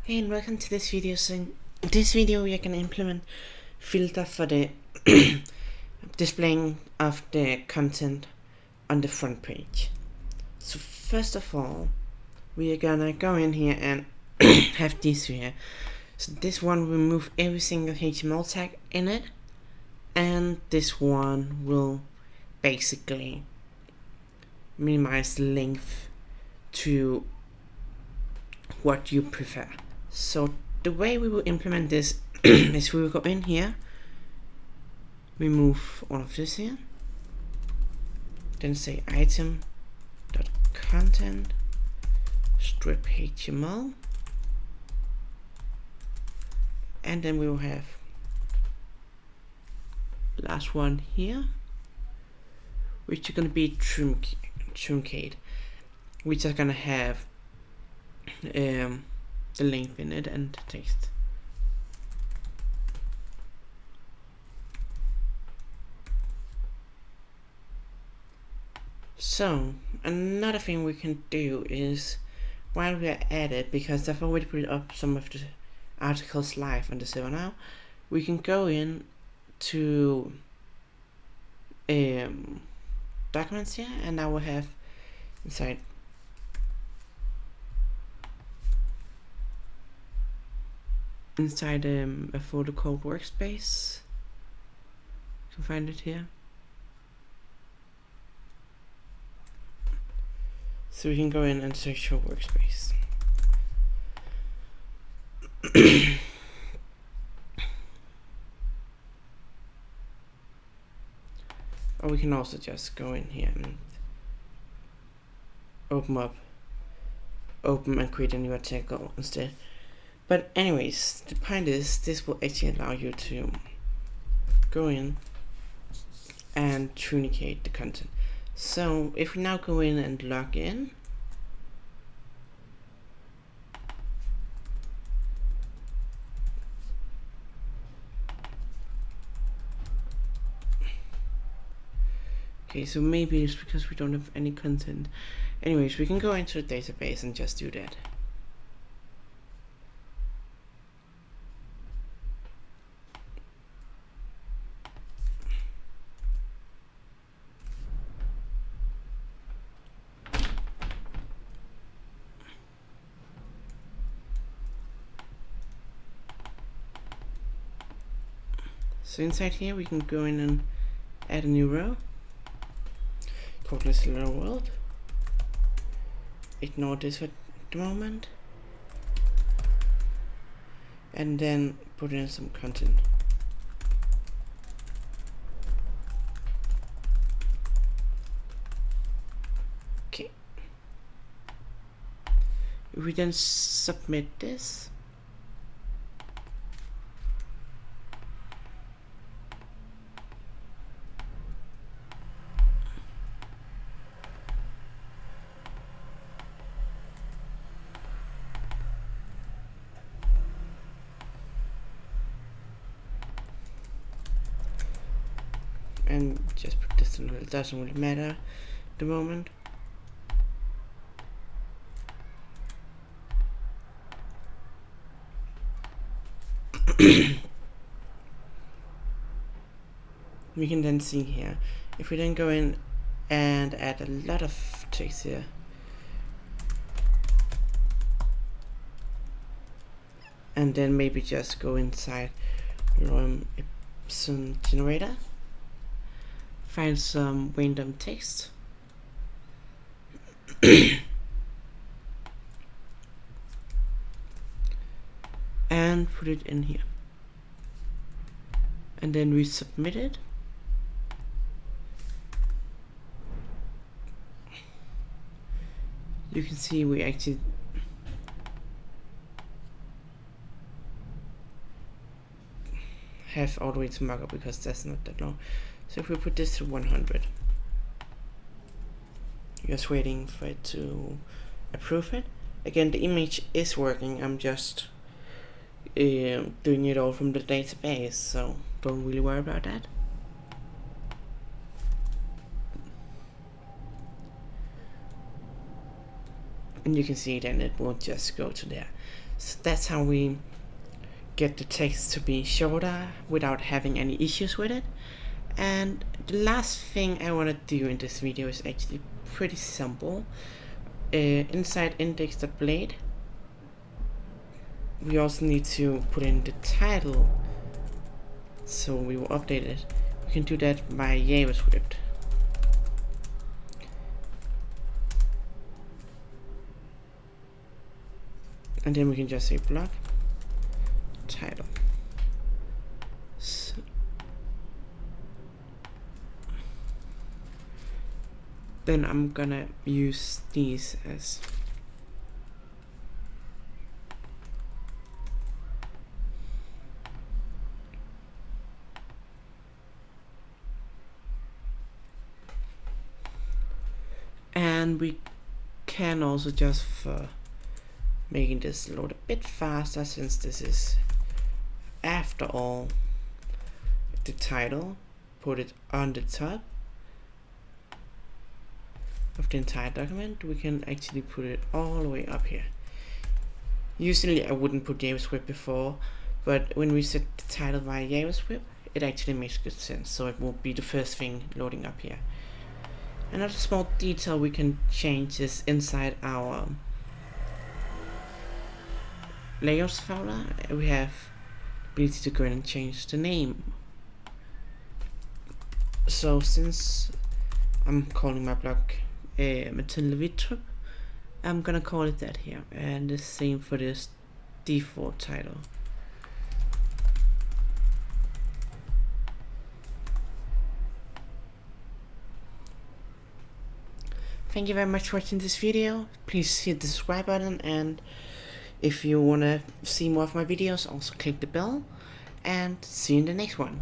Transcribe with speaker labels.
Speaker 1: Hey and welcome to this video. So in this video we are going to implement filter for the displaying of the content on the front page. So first of all, we are gonna go in here and have this here. So this one will remove every single HTML tag in it, and this one will basically minimize the length to what you prefer. So the way we will implement this is we will go in here, remove all of this here, then say item.content strip HTML, and then we will have last one here, which is going to be truncate, which is going to have the length in it and text. So another thing we can do is, while we are at it, because I've already put up some of the articles live on the server now, we can go in to documents here, and I will have inside a folder called workspace. You can find it here. So we can go in and search for workspace. Or we can also just go in here and open and create a new article instead. But anyways, the point is, this will actually allow you to go in and truncate the content. So if we now go in and log in, okay, so maybe it's because we don't have any content. Anyways, we can go into the database and just do that. So inside here we can go in and add a new row called this hello world. Ignore this at the moment, and then put in some content. Okay, if we then submit this, and just put this in, it doesn't really matter at the moment. We can then see here, if we then go in and add a lot of text here, and then maybe just go inside some generator, find some random text, and put it in here, and then we submit it. You can see we actually have all the way to markup because that's not that long. So if we put this to 100, just waiting for it to approve it. Again, the image is working, I'm just doing it all from the database, so don't really worry about that. And you can see then it won't just go to there. So that's how we get the text to be shorter without having any issues with it. And the last thing I want to do in this video is actually pretty simple. Inside index.blade, we also need to put in the title, so we will update it. We can do that via JavaScript. And then we can just say block title. So then I'm gonna use these as and we can also just for making this load a bit faster, since this is after all the title, put it on the top of the entire document. We can actually put it all the way up here. Usually I wouldn't put JavaScript before, but when we set the title via JavaScript, it actually makes good sense, so it will be the first thing loading up here. Another small detail we can change is inside our layouts folder. We have the ability to go in and change the name. So since I'm calling my blog Mathilde Wittrup, I'm gonna call it that here, and the same for this default title. Thank you very much for watching this video. Please hit the subscribe button, and if you wanna see more of my videos, also click the bell, and see you in the next one.